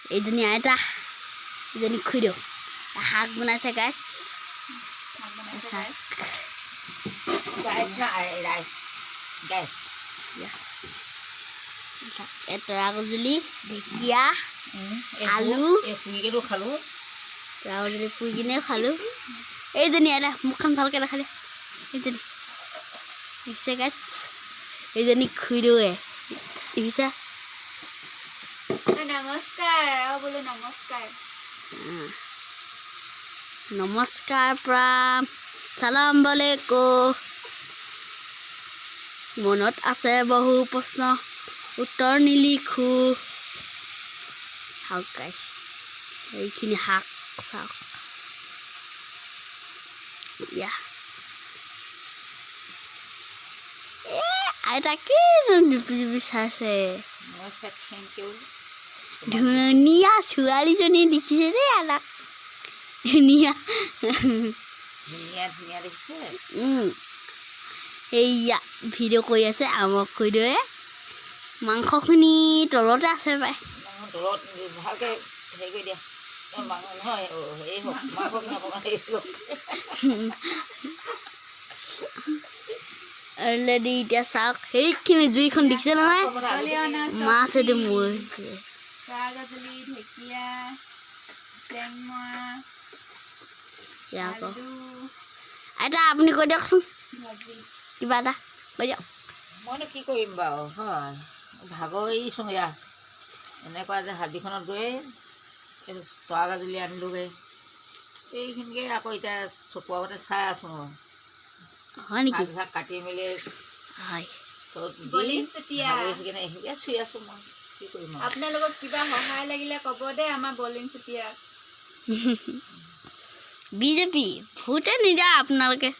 এইজনী আইতা এইজনী খুইদেউ শাক বনাইছে গাইছ তৰা গজলি ঢেকীয়া আলু তৰা গজলি পুৰি কিনে খালোঁ এইজনী আইতা মুখখন ভালকৈ দেখালে এইজনী দেখিছে গাইছ এইজনী খুইদেউৱে দেখিছা নমস্কাৰ প্ৰণাম সালাম আলাইকুম মনত আছে বহু প্ৰশ্ন উত্তৰ নিলিখো চাওক গাইছ এইখিনি শাক চাওক ইয়া আইতা কি জুপি চাইছে ধুনীয়া ছোৱালীজনী দেখিছে দেই আইতাক ধুনীয়া এইয়া ভিডিঅ' কৰি আছে আমাক খুইদেউৱে মাংসখিনি তলতে আছে পাই অলৰেডি এতিয়া চাওক সেইখিনি জুইখন দেখিছে নহয় মাছ এইটো মোৰ আইতা আপুনি কৈ দিয়কচোন কিবা এটা কৈ দিয়ক মইনো কি কৰিম বাৰু হয় ভাগৰিছোঁ এয়া এনেকুৱা যে হাবিখনত গৈ তৰা গাজলি আনিলোগৈ এইখিনিকে আকৌ এতিয়া চকুৰ আগতে চাই আছোঁ হয় নেকি শাক কাটি মেলি হয় এইখিনিকে চুই আছোঁ মই কি কৰিম আপোনালোকক কিবা সহায় লাগিলে ক'ব দেই আমাৰ বলিন চুতীয়া বিজেপি ভোটে নিদিয়া আপোনালোকে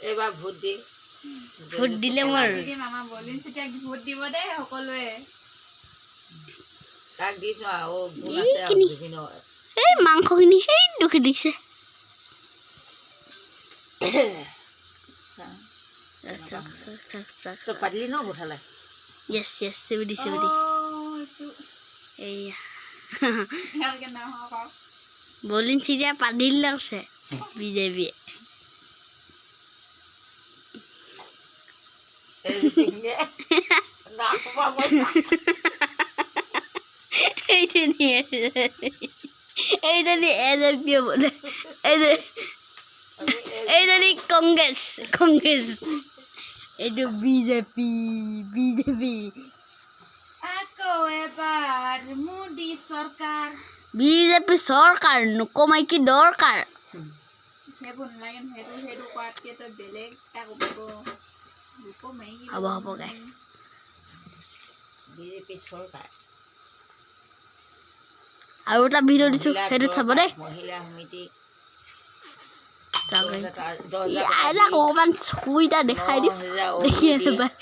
এইবাৰ ভোট দিলে মোৰ আমাৰ বলিন চুতীয়াক ভোট দিব দেই সকলোৱে তাক দিছোঁ আৰু এই মাংসখিনি সেই দুখি দিছে পাতিলি ন গোঠালে য়েছ য়েছ চেবুদি এইয়া বলিন চিৰিয়া পাতিলে কৈছে বিজেপিয়ে এইজনী এজেপিয়ে বোলে এইজনী কংগ্ৰেছ এইটো বিজেপি আকৌ এবাৰ মোদী চৰকাৰ বিজেপি চৰকাৰ নকমাই কি দৰকাৰ সেইবোৰ নালাগে সেইটো কোৱাতকৈ তই বেলেগ এটা হ'ব গাইছ বিজেপি চৰকাৰ আৰু এটা ভিডিঅ' দিছোঁ সেইটোত চাব দেই মহিলা সমিতি অকণমান চকুকেইটা দেখাই দিওঁ দেখি নাপায়